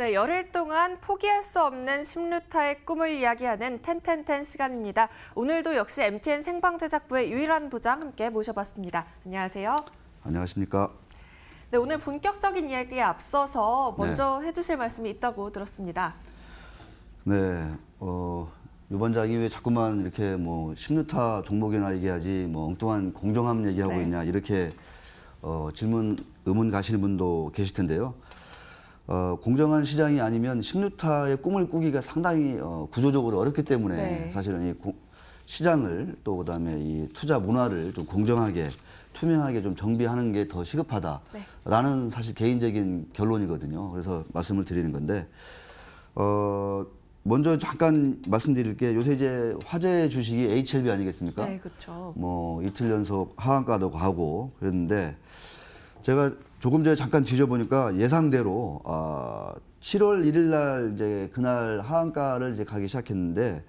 네, 열흘 동안 포기할 수 없는 10루타의 꿈을 이야기하는 텐텐텐 시간입니다. 오늘도 역시 MTN 생방제작부의 유일한 부장 함께 모셔봤습니다. 안녕하세요. 안녕하십니까. 네, 오늘 본격적인 이야기에 앞서서 먼저 해주실 말씀이 있다고 들었습니다. 네, 유반장이 왜 자꾸만 이렇게 뭐 10루타 종목이나 얘기하지 뭐 엉뚱한 공정함 얘기하고 있냐 이렇게 질문, 의문 가시는 분도 계실 텐데요. 공정한 시장이 아니면 10루타의 꿈을 꾸기가 상당히 구조적으로 어렵기 때문에 사실은 이 시장을 또 그다음에 이 투자 문화를 좀 공정하게 투명하게 좀 정비하는 게 더 시급하다라는 사실 개인적인 결론이거든요. 그래서 말씀을 드리는 건데 먼저 잠깐 말씀드릴 게 요새 이제 화제 주식이 HLB 아니겠습니까? 네, 그렇죠. 뭐 이틀 연속 하한가도 가고 그랬는데 제가 조금 전에 잠깐 뒤져보니까 예상대로 7월 1일 날 이제 그날 하한가를 이제 가기 시작했는데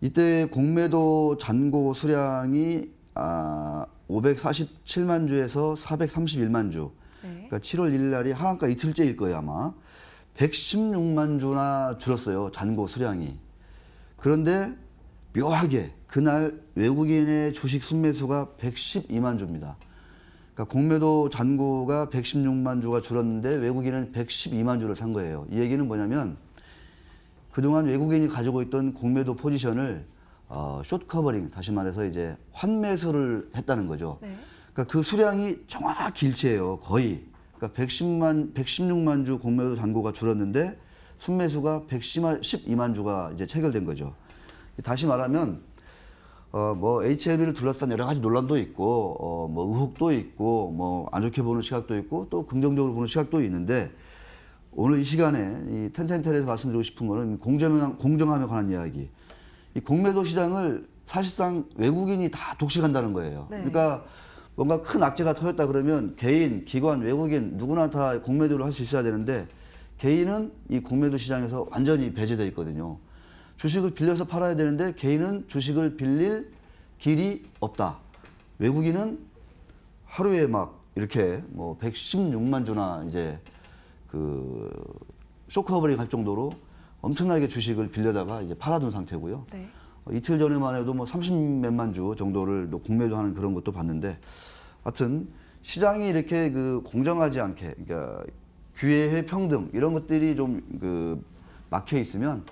이때 공매도 잔고 수량이 547만 주에서 431만 주. 그러니까 7월 1일 날이 하한가 이틀째일 거예요, 아마. 116만 주나 줄었어요, 잔고 수량이. 그런데 묘하게 그날 외국인의 주식 순매수가 112만 주입니다. 그러니까 공매도 잔고가 116만 주가 줄었는데 외국인은 112만 주를 산 거예요. 이 얘기는 뭐냐면 그동안 외국인이 가지고 있던 공매도 포지션을 숏 커버링, 다시 말해서 이제 환매수를 했다는 거죠. 그러니까 그 수량이 정확히 일치해요, 거의. 그러니까 116만 주 공매도 잔고가 줄었는데 순매수가 112만 주가 이제 체결된 거죠. 다시 말하면 뭐 HLB를 둘러싼 여러 가지 논란도 있고 뭐 의혹도 있고 뭐 안 좋게 보는 시각도 있고 또 긍정적으로 보는 시각도 있는데 오늘 이 시간에 이 텐텐텐에서 말씀드리고 싶은 거는 공정함에 관한 이야기. 이 공매도 시장을 사실상 외국인이 다 독식한다는 거예요. 그러니까 뭔가 큰 악재가 터졌다 그러면 개인, 기관, 외국인 누구나 다 공매도를 할 수 있어야 되는데 개인은 이 공매도 시장에서 완전히 배제돼 있거든요. 주식을 빌려서 팔아야 되는데 개인은 주식을 빌릴 길이 없다. 외국인은 하루에 막 이렇게 뭐 116만 주나 이제 그 쇼커버링 할 정도로 엄청나게 주식을 빌려다가 이제 팔아둔 상태고요. 이틀 전에만 해도 뭐 30몇만 주 정도를 공매도 하는 그런 것도 봤는데 하여튼 시장이 이렇게 그 공정하지 않게 그러니까 기회 평등 이런 것들이 좀 그 막혀 있으면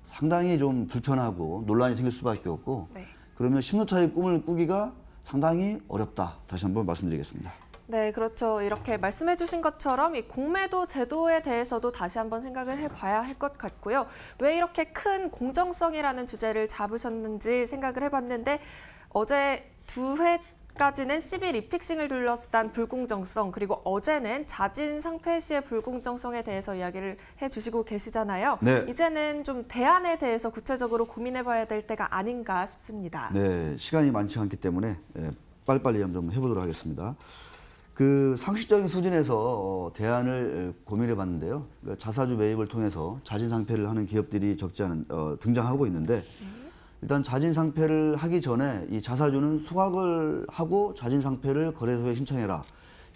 상당히 좀 불편하고 논란이 생길 수밖에 없고 그러면 10루타의 꿈을 꾸기가 상당히 어렵다. 다시 한번 말씀드리겠습니다. 네, 그렇죠. 이렇게 말씀해 주신 것처럼 이 공매도 제도에 대해서도 다시 한번 생각을 해봐야 할 것 같고요. 왜 이렇게 큰 공정성이라는 주제를 잡으셨는지 생각을 해봤는데 어제 2회까지는 시비 리픽싱을 둘러싼 불공정성 그리고 어제는 자진 상폐 시의 불공정성에 대해서 이야기를 해주시고 계시잖아요. 이제는 좀 대안에 대해서 구체적으로 고민해봐야 될 때가 아닌가 싶습니다. 네, 시간이 많지 않기 때문에 빨리빨리 좀 해보도록 하겠습니다. 그 상식적인 수준에서 대안을 고민해 봤는데요. 그러니까 자사주 매입을 통해서 자진 상폐를 하는 기업들이 적지 않은 등장하고 있는데 일단 자진 상폐를 하기 전에 이 자사주는 수확을 하고 자진 상폐를 거래소에 신청해라.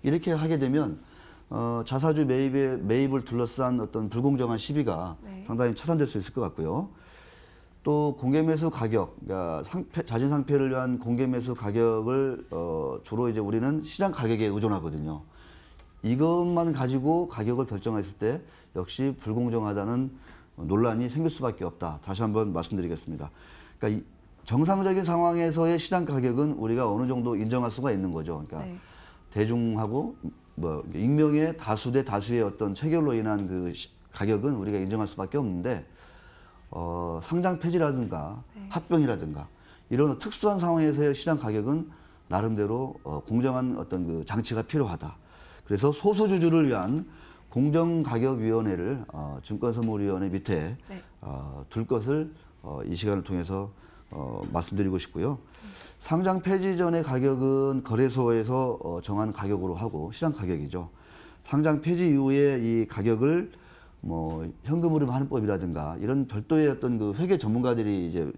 이렇게 하게 되면 자사주 매입을 둘러싼 어떤 불공정한 시비가 상당히 차단될 수 있을 것 같고요. 또 공개매수 가격, 그러니까 자진 상폐를 위한 공개매수 가격을 주로 이제 우리는 시장 가격에 의존하거든요. 이것만 가지고 가격을 결정했을 때 역시 불공정하다는 논란이 생길 수밖에 없다. 다시 한번 말씀드리겠습니다. 그러니까 정상적인 상황에서의 시장 가격은 우리가 어느 정도 인정할 수가 있는 거죠. 그러니까 대중하고 뭐 익명의 다수 대 다수의 어떤 체결로 인한 그 가격은 우리가 인정할 수밖에 없는데. 상장 폐지라든가 합병이라든가 이런 특수한 상황에서의 시장 가격은 나름대로 공정한 어떤 그 장치가 필요하다. 그래서 소수주주를 위한 공정가격위원회를 증권선물위원회 밑에 둘 것을 이 시간을 통해서 말씀드리고 싶고요. 상장 폐지 전의 가격은 거래소에서 정한 가격으로 하고 시장 가격이죠. 상장 폐지 이후에 이 가격을 뭐 현금 흐름 환법이라든가 이런 별도의 어떤 그 회계 전문가들이 이제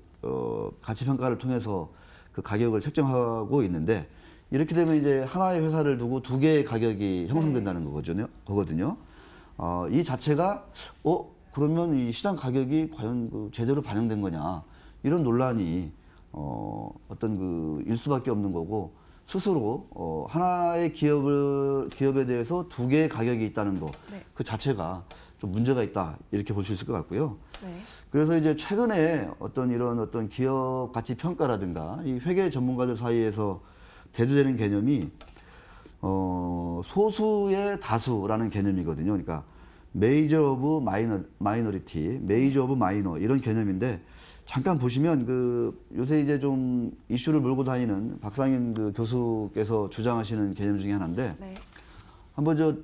가치 평가를 통해서 그 가격을 책정하고 있는데 이렇게 되면 이제 하나의 회사를 두고 두 개의 가격이 형성된다는 거거든요. 이 자체가 그러면 이 시장 가격이 과연 그 제대로 반영된 거냐 이런 논란이 어떤 그 일 수밖에 없는 거고 스스로 하나의 기업에 대해서 두 개의 가격이 있다는 거 그 자체가 좀 문제가 있다 이렇게 볼 수 있을 것 같고요. 네. 그래서 이제 최근에 어떤 기업 가치 평가라든가 이 회계 전문가들 사이에서 대두되는 개념이 소수의 다수라는 개념이거든요. 그러니까 메이저 오브 마이너리티, 메이저 오브 마이너 이런 개념인데 잠깐 보시면 그 요새 이제 좀 이슈를 몰고 다니는 박상인 그 교수께서 주장하시는 개념 중에 하나인데 네. 한번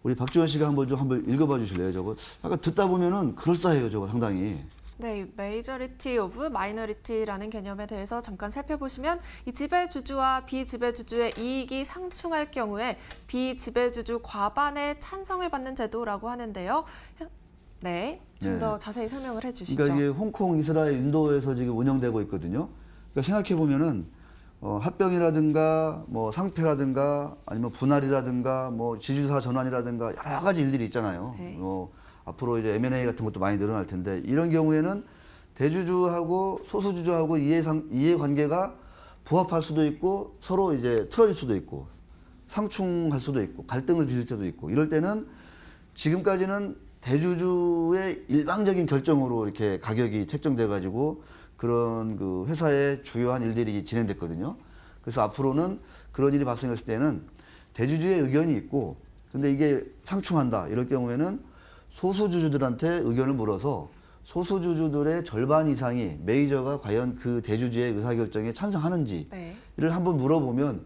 우리 박지원 씨가 한번 읽어봐 주실래요? 저거 약간 듣다 보면은 그럴싸해요. 저거 상당히. 네, 메이저리티 오브 마이너리티라는 개념에 대해서 잠깐 살펴보시면 이 지배주주와 비지배주주의 이익이 상충할 경우에 비지배주주 과반의 찬성을 받는 제도라고 하는데요. 네, 좀 더 자세히 설명을 해주시죠. 그러니까 이게 홍콩, 이스라엘, 인도에서 지금 운영되고 있거든요. 그러니까 생각해 보면은 합병이라든가 뭐 상폐라든가 아니면 분할이라든가 뭐 지주사 전환이라든가 여러 가지 일들이 있잖아요. 네. 앞으로 이제 M&A 같은 것도 많이 늘어날 텐데 이런 경우에는 대주주하고 소수주주하고 이해관계가 부합할 수도 있고 서로 이제 틀어질 수도 있고 상충할 수도 있고 갈등을 빚을 때도 있고 이럴 때는 지금까지는 대주주의 일방적인 결정으로 이렇게 가격이 책정돼 가지고 그런 그 회사의 주요한 일들이 진행됐거든요. 그래서 앞으로는 그런 일이 발생했을 때는 대주주의 의견이 있고 근데 이게 상충한다 이럴 경우에는 소수주주들한테 의견을 물어서 소수주주들의 절반 이상이 메이저가 과연 그 대주주의 의사결정에 찬성하는지를 한번 물어보면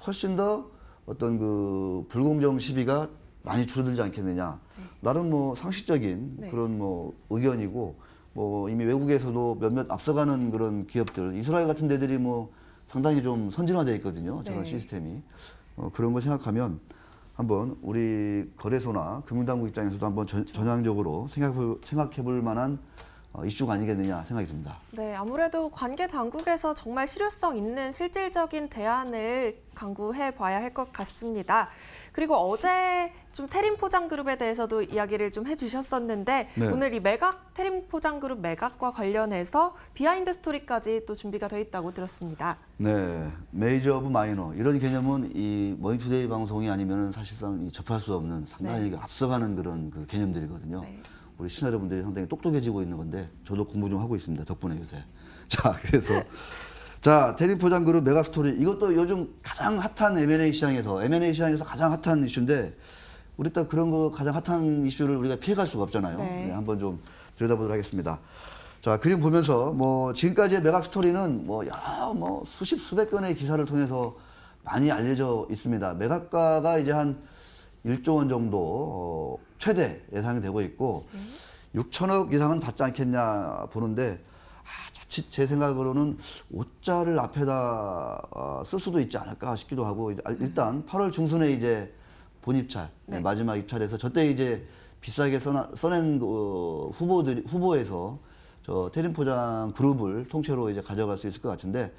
훨씬 더 어떤 그 불공정 시비가 많이 줄어들지 않겠느냐. 나름 뭐 상식적인 그런 뭐 의견이고 뭐 이미 외국에서도 몇몇 앞서가는 그런 기업들, 이스라엘 같은 데들이 뭐 상당히 좀 선진화되어 있거든요. 저런 시스템이. 그런 걸 생각하면 한번 우리 거래소나 금융당국 입장에서도 한번 전향적으로 생각해 볼 만한 이슈가 아니겠느냐 생각이 듭니다. 네, 아무래도 관계 당국에서 정말 실효성 있는 실질적인 대안을 강구해 봐야 할 것 같습니다. 그리고 어제 좀 태림 포장그룹에 대해서도 이야기를 좀 해주셨었는데 오늘 이 태림 포장그룹 매각과 관련해서 비하인드 스토리까지 또 준비가 돼 있다고 들었습니다. 네, 메이저 오브 마이너 이런 개념은 이 머니투데이 방송이 아니면 사실상 접할 수 없는 상당히 앞서가는 그런 그 개념들이거든요. 우리 시청자분들이 상당히 똑똑해지고 있는 건데 저도 공부 좀 하고 있습니다. 덕분에 요새. 자, 그래서 태림 포장그룹 메가스토리 이것도 요즘 가장 핫한 M&A 시장에서 가장 핫한 이슈인데 우리 또 그런 거 가장 핫한 이슈를 우리가 피해갈 수가 없잖아요. 네, 한번 좀 들여다보도록 하겠습니다. 자, 그림 보면서 뭐 지금까지의 메가스토리는 뭐 수백 건의 기사를 통해서 많이 알려져 있습니다. 매각가가 이제 한 1조 원 정도 최대 예상이 되고 있고 6천억 이상은 받지 않겠냐 보는데 자칫 제 생각으로는 5자를 앞에다 쓸 수도 있지 않을까 싶기도 하고 일단 8월 중순에 이제 본입찰 마지막 입찰에서 저때 이제 비싸게 써낸 후보에서 저 태림포장 그룹을 통째로 이제 가져갈 수 있을 것 같은데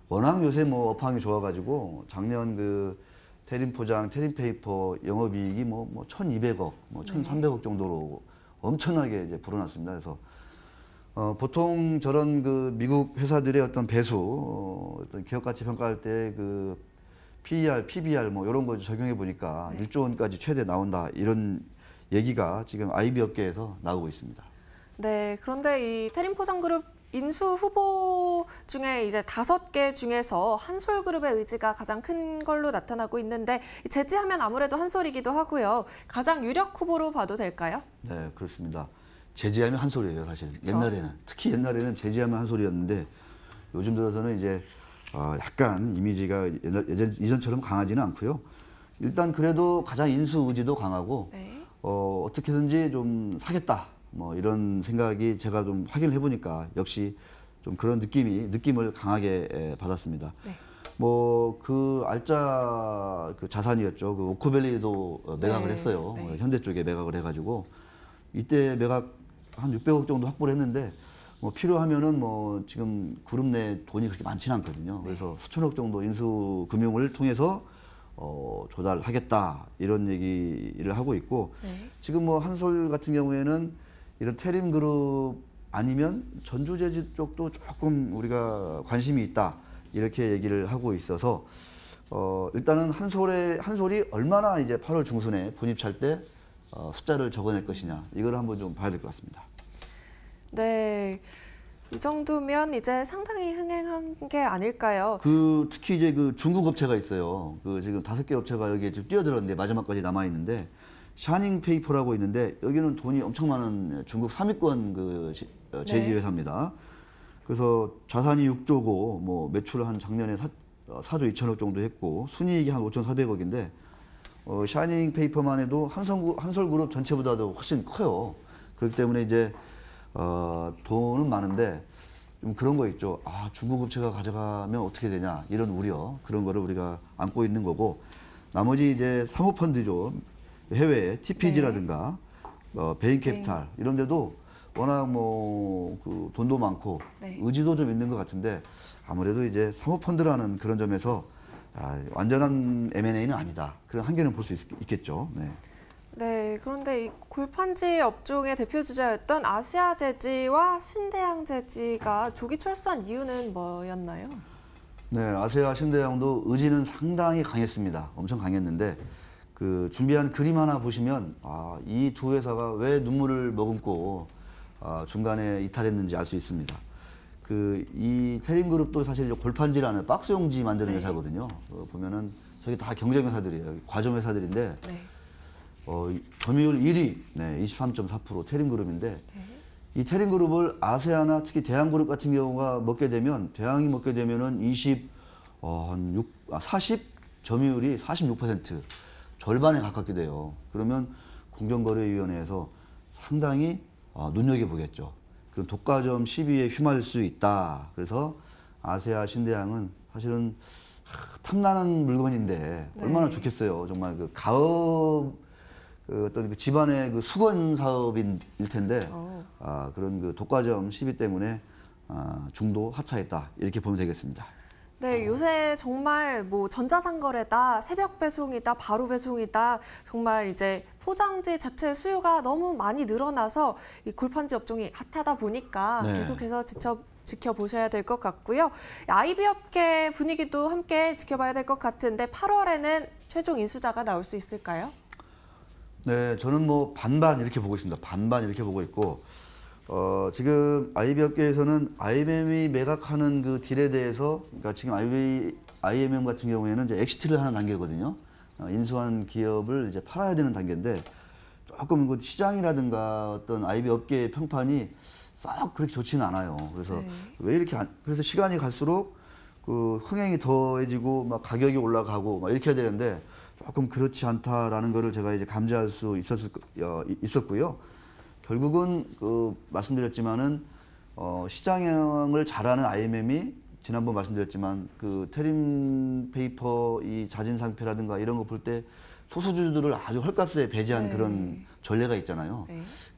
워낙 요새 뭐 업황이 좋아가지고 작년 그 태림포장, 태림페이퍼 영업이익이 뭐 1,200억, 1,300억 정도로 엄청나게 이제 불어났습니다. 그래서 보통 저런 그 미국 회사들의 어떤 배수, 어떤 기업 가치 평가할 때 그 PER, PBR 뭐 이런 거 적용해 보니까 1조 원까지 최대 나온다 이런 얘기가 지금 IB 업계에서 나오고 있습니다. 네, 그런데 이 태림포장그룹 인수 후보 중에 이제 5개 중에서 한솔그룹의 의지가 가장 큰 걸로 나타나고 있는데 제지하면 아무래도 한솔이기도 하고요. 가장 유력 후보로 봐도 될까요? 네, 그렇습니다. 제지하면 한솔이에요, 사실. 옛날에는. 특히 옛날에는 제지하면 한솔이었는데 요즘 들어서는 이제 약간 이미지가 이전처럼 강하지는 않고요. 일단 그래도 가장 인수 의지도 강하고 어떻게든지 좀 사겠다. 뭐 이런 생각이 제가 좀 확인을 해보니까 역시 좀 그런 느낌을 강하게 받았습니다. 뭐 그 알짜 그 자산이었죠. 그 오크밸리도 매각을 했어요. 현대 쪽에 매각을 해가지고 이때 매각 한 600억 정도 확보를 했는데 뭐 필요하면은 뭐 지금 그룹 내 돈이 그렇게 많지는 않거든요. 그래서 수천억 정도 인수 금융을 통해서 조달하겠다 이런 얘기를 하고 있고 네. 지금 뭐 한솔 같은 경우에는 이런 테림 그룹 아니면 전주제주 쪽도 조금 우리가 관심이 있다 이렇게 얘기를 하고 있어서 일단은 한솔이 얼마나 이제 8월 중순에 분입찰 때 숫자를 적어낼 것이냐 이걸 한번 좀 봐야 될 것 같습니다. 네. 이 정도면 이제 상당히 흥행한 게 아닐까요? 특히 이제 그 중국 업체가 있어요. 지금 5개 업체가 여기에 지금 뛰어들었는데 마지막까지 남아 있는데 샤닝 페이퍼라고 있는데 여기는 돈이 엄청 많은 중국 3위권 제지 회사입니다. 그래서 자산이 6조고 뭐 매출 한 작년에 4조 2천억 정도 했고 순이익이 한 5,400억인데 샤닝 페이퍼만 해도 한솔그룹 전체보다도 훨씬 커요. 그렇기 때문에 이제 돈은 많은데 좀 그런 거 있죠. 중국 업체가 가져가면 어떻게 되냐 이런 우려 그런 거를 우리가 안고 있는 거고 나머지 이제 사모펀드죠. 해외 TPG라든가 베인캐피탈 이런 데도 워낙 그 돈도 많고 네. 의지도 좀 있는 것 같은데 아무래도 이제 사모펀드라는 그런 점에서 완전한 M&A는 아니다. 그런 한계는 볼 수 있겠죠. 네. 네, 그런데 이 골판지 업종의 대표 주자였던 아시아제지와 신대양제지가 조기 철수한 이유는 뭐였나요? 네, 아세아 신대양도 의지는 상당히 강했습니다. 엄청 강했는데 준비한 그림 하나 보시면 이 두 회사가 왜 눈물을 머금고 중간에 이탈했는지 알 수 있습니다. 이 테림그룹도 사실 이제 골판지라는 박스 용지 만드는 회사거든요. 보면은 저기 다 경쟁 회사들이에요. 과점 회사들인데 네. 점유율 1위, 23.4% 테림그룹인데 이 테림그룹을 아세아나 특히 대한그룹 같은 경우가 대항이 먹게 되면은 40 점유율이 46% 절반에 가깝게 돼요. 그러면 공정거래위원회에서 상당히 눈여겨보겠죠. 그 독과점 시비에 휘말릴 수 있다. 그래서 아세아 신대양은 사실은 탐나는 물건인데 얼마나 좋겠어요. 정말 가업 어떤 집안의 수건 사업일 텐데 그런 독과점 시비 때문에 중도 하차했다 이렇게 보면 되겠습니다. 네, 요새 정말 전자상거래다, 새벽 배송이다, 바로 배송이다, 정말 이제 포장지 자체 수요가 너무 많이 늘어나서 이 골판지 업종이 핫하다 보니까 네. 계속해서 지켜보셔야 될 것 같고요. IB 업계 분위기도 함께 지켜봐야 될 것 같은데 8월에는 최종 인수자가 나올 수 있을까요? 네, 저는 반반 이렇게 보고 있습니다. 반반 이렇게 보고 있고, 지금 IB 업계에서는 IMM이 매각하는 그 딜에 대해서, 그러니까 지금 IMM 같은 경우에는 이제 엑시트를 하는 단계거든요. 인수한 기업을 이제 팔아야 되는 단계인데, 조금 그 시장이라든가 어떤 IB 업계의 평판이 싹 그렇게 좋지는 않아요. 그래서 왜 이렇게 그래서 시간이 갈수록 흥행이 더해지고 가격이 올라가고 이렇게 해야 되는데, 조금 그렇지 않다라는 거를 제가 이제 감지할 수 있었고요. 결국은 말씀드렸지만은 시장을 잘하는 IMM이 지난번 말씀드렸지만 테림 페이퍼 이 자진 상폐라든가 이런 거 볼 때 소수주들을 아주 헐값에 배제한 그런 전례가 있잖아요.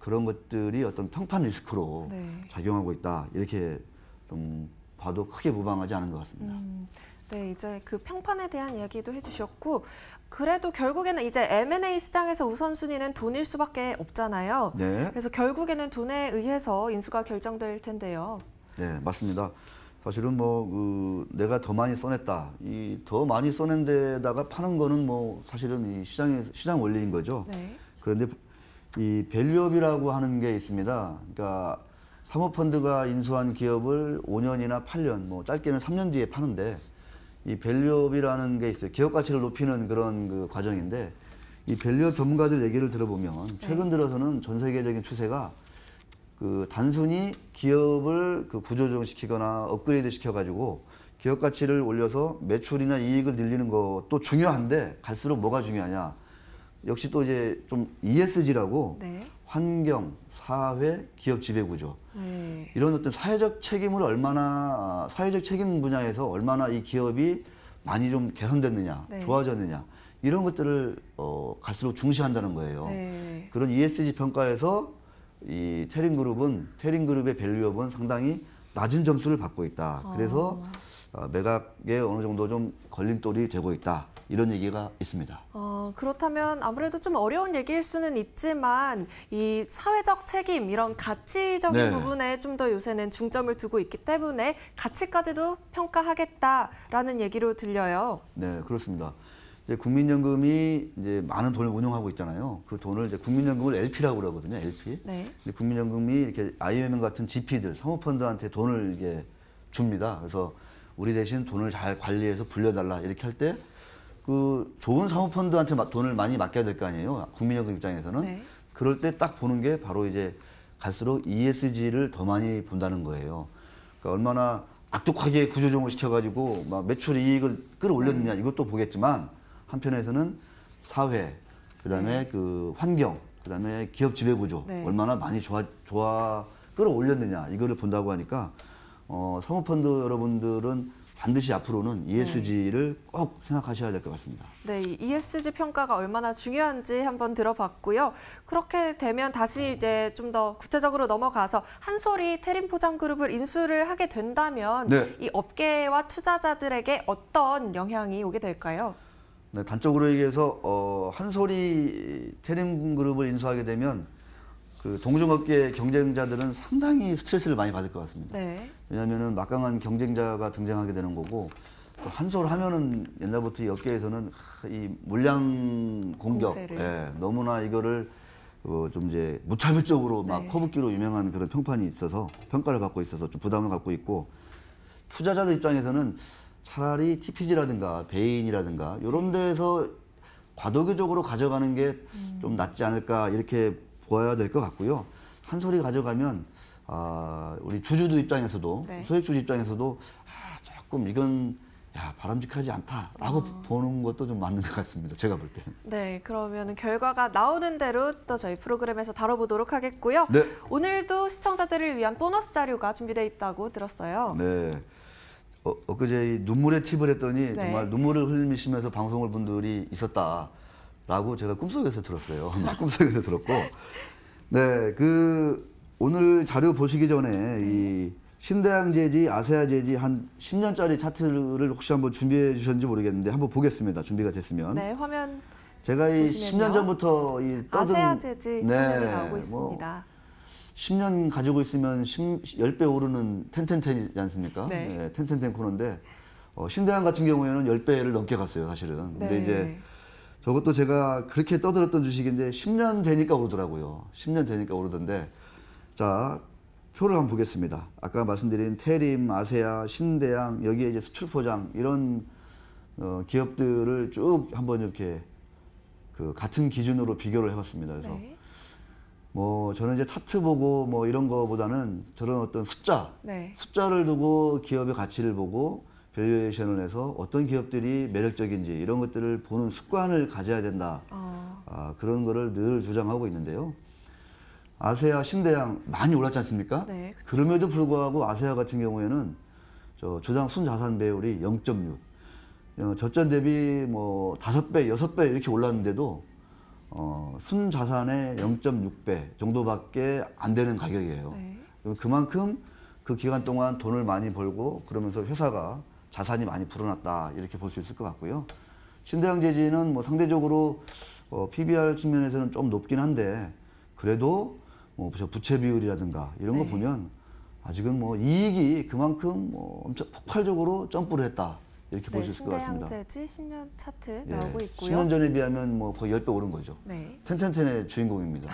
그런 것들이 어떤 평판 리스크로 작용하고 있다. 이렇게 좀 봐도 크게 무방하지 않은 것 같습니다. 네, 이제 그 평판에 대한 이야기도 해주셨고, 그래도 결국에는 이제 M&A 시장에서 우선순위는 돈일 수밖에 없잖아요. 네. 그래서 결국에는 돈에 의해서 인수가 결정될 텐데요. 네, 맞습니다. 사실은 내가 더 많이 써냈다. 이 더 많이 써낸 데다가 파는 거는 사실은 이 시장 원리인 거죠. 네. 그런데 이 밸류업이라고 하는 게 있습니다. 그러니까 사모펀드가 인수한 기업을 5년이나 8년, 짧게는 3년 뒤에 파는데 이 밸류업이라는 게 있어요. 기업 가치를 높이는 그런 과정인데 이 밸류업 전문가들 얘기를 들어보면 최근 들어서는 전 세계적인 추세가 단순히 기업을 구조조정시키거나 업그레이드 시켜가지고 기업 가치를 올려서 매출이나 이익을 늘리는 것도 중요한데 갈수록 뭐가 중요하냐. 역시 또 이제 좀 ESG라고 환경, 사회, 기업 지배구조 이런 어떤 사회적 책임을 사회적 책임 분야에서 얼마나 이 기업이 많이 좀 개선됐느냐, 좋아졌느냐 이런 것들을 갈수록 중시한다는 거예요. 그런 ESG 평가에서 이 테림그룹의 밸류업은 상당히 낮은 점수를 받고 있다. 그래서 매각에 어느 정도 좀 걸림돌이 되고 있다. 이런 얘기가 있습니다. 그렇다면 아무래도 좀 어려운 얘기일 수는 있지만 이 사회적 책임, 이런 가치적인 네. 부분에 좀 더 요새는 중점을 두고 있기 때문에 가치까지도 평가하겠다라는 얘기로 들려요. 네, 그렇습니다. 이제 국민연금이 이제 많은 돈을 운용하고 있잖아요. 그 돈을 이제 국민연금을 LP라고 그러거든요. LP. 네. 근데 국민연금이 이렇게 IMM 같은 GP들, 사모펀드한테 돈을 이게 줍니다. 그래서 우리 대신 돈을 잘 관리해서 불려달라 이렇게 할 때 그 좋은 사모펀드한테 돈을 많이 맡겨야 될 거 아니에요. 국민연금 입장에서는. 네. 그럴 때 딱 보는 게 바로 이제 갈수록 ESG를 더 많이 본다는 거예요. 그러니까 얼마나 악독하게 구조조정을 시켜가지고 막 매출 이익을 끌어올렸느냐 이것도 보겠지만 한편에서는 사회, 그다음에 그 환경, 그다음에 기업 지배 구조 네. 얼마나 많이 끌어올렸느냐 이거를 본다고 하니까 사모펀드 여러분들은 반드시 앞으로는 ESG를 꼭 생각하셔야 될 것 같습니다. 네, 이 ESG 평가가 얼마나 중요한지 한번 들어봤고요. 그렇게 되면 다시 이제 좀 더 구체적으로 넘어가서 한솔이 태림포장그룹을 인수를 하게 된다면 네. 이 업계와 투자자들에게 어떤 영향이 오게 될까요? 네, 단적으로 얘기해서 한솔이 태림그룹을 인수하게 되면 그 동종업계 경쟁자들은 상당히 스트레스를 많이 받을 것 같습니다. 네. 왜냐하면은 막강한 경쟁자가 등장하게 되는 거고 또 한솔 하면은 옛날부터 이 업계에서는 이 물량 공격, 공세를. 예, 너무나 이거를 좀 이제 무차별적으로 막 네. 커붓기로 유명한 그런 평판이 있어서 평가를 받고 있어서 좀 부담을 갖고 있고 투자자들 입장에서는 차라리 TPG라든가 베인이라든가 이런 데서 과도기적으로 가져가는 게 좀 낫지 않을까 이렇게 보아야 될 것 같고요. 한솔이 가져가면 우리 주주들 입장에서도 네. 소액주주 입장에서도 조금 이건 바람직하지 않다라고 보는 것도 좀 맞는 것 같습니다. 제가 볼 때는. 네, 그러면 결과가 나오는 대로 또 저희 프로그램에서 다뤄보도록 하겠고요. 네. 오늘도 시청자들을 위한 보너스 자료가 준비되어 있다고 들었어요. 네. 엊그제 이 눈물의 팁을 했더니 네. 정말 눈물을 흘리시면서 방송을 분들이 있었다라고 제가 꿈속에서 들었어요. 꿈속에서 들었고. 네, 오늘 자료 보시기 전에 이 신대양 재지, 아세아 재지 한 10년짜리 차트를 혹시 한번 준비해 주셨는지 모르겠는데 한번 보겠습니다. 준비가 됐으면. 네, 화면 제가 이 보시면요. 10년 전부터 이 떠든 아세아 재지 화면이 나오고 뭐 있습니다. 10년 가지고 있으면 10배 오르는 텐텐텐이지 않습니까? 네. 텐텐텐 코너인데 신대양 같은 경우에는 10배를 넘게 갔어요, 사실은. 근데 네. 이제 저것도 제가 그렇게 떠들었던 주식인데 10년 되니까 오르더라고요. 10년 되니까 오르던데 자, 표를 한번 보겠습니다. 아까 말씀드린 태림, 아세아, 신대양, 여기에 이제 수출포장 이런 기업들을 쭉 한번 이렇게 그 같은 기준으로 비교를 해봤습니다. 그래서 네. 뭐 저는 이제 차트 보고 뭐 이런 거보다는 저런 어떤 네. 숫자를 두고 기업의 가치를 보고 밸류에이션을 해서 어떤 기업들이 매력적인지 이런 것들을 보는 습관을 가져야 된다. 그런 거를 늘 주장하고 있는데요. 아세아, 신대양 많이 올랐지 않습니까? 네. 그럼에도 불구하고 아세아 같은 경우에는 저 주당 순자산 배율이 0.6. 저점 대비 뭐 5배, 6배 이렇게 올랐는데도 순자산의 0.6배 정도밖에 안 되는 가격이에요. 네. 그만큼 그 기간 동안 돈을 많이 벌고 그러면서 회사가 자산이 많이 불어났다 이렇게 볼 수 있을 것 같고요. 신대양 재지는 뭐 상대적으로 PBR 측면에서는 좀 높긴 한데 그래도 뭐 부채 비율이라든가 이런 거 네. 보면 아직은 뭐 이익이 그만큼 뭐 엄청 폭발적으로 점프를 했다 이렇게 볼 수 있을 것 같습니다. 신대양 재지 10년 차트 예, 나오고 있고요. 10년 전에 비하면 뭐 거의 10배 오른 거죠. 네. 텐텐텐의 주인공입니다.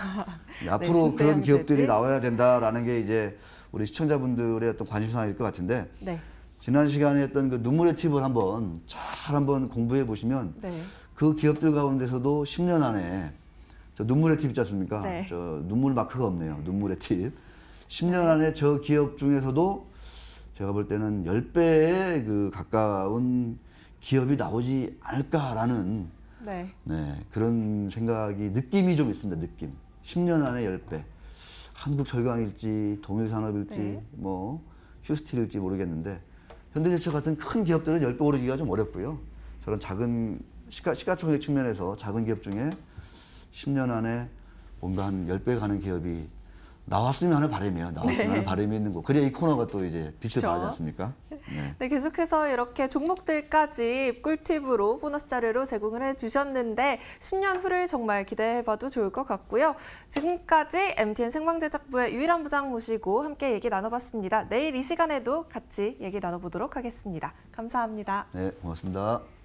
앞으로 신대양 그런 기업들이 재지. 나와야 된다라는 게 이제 우리 시청자분들의 어떤 관심사일 것 같은데 네. 지난 시간에 했던 그 눈물의 팁을 한번 공부해 보시면 네. 그 기업들 가운데서도 10년 안에 저 눈물의 팁 있지 않습니까? 네. 저 눈물 마크가 없네요. 눈물의 팁. 10년 안에 저 기업 중에서도 제가 볼 때는 10배에 그 가까운 기업이 나오지 않을까라는 네. 그런 생각이 느낌이 좀 있습니다. 느낌. 10년 안에 10배. 한국철강일지, 동일산업일지, 네. 뭐 휴스틸일지 모르겠는데 현대제철 같은 큰 기업들은 10배 오르기가 좀 어렵고요. 저런 작은 시가총액 측면에서 작은 기업 중에 10년 안에 뭔가 한 10배 가는 기업이 나왔으면 하는 바람이에요. 나왔으면 하는 바람이 있는 거. 그래야 이 코너가 또 이제 빛을 그렇죠. 발하지 않습니까? 네. 네, 계속해서 이렇게 종목들까지 꿀팁으로 보너스 자료로 제공을 해주셨는데 10년 후를 정말 기대해봐도 좋을 것 같고요. 지금까지 MTN 생방제작부의 유일한 부장 모시고 함께 얘기 나눠봤습니다. 내일 이 시간에도 같이 얘기 나눠보도록 하겠습니다. 감사합니다. 네, 고맙습니다.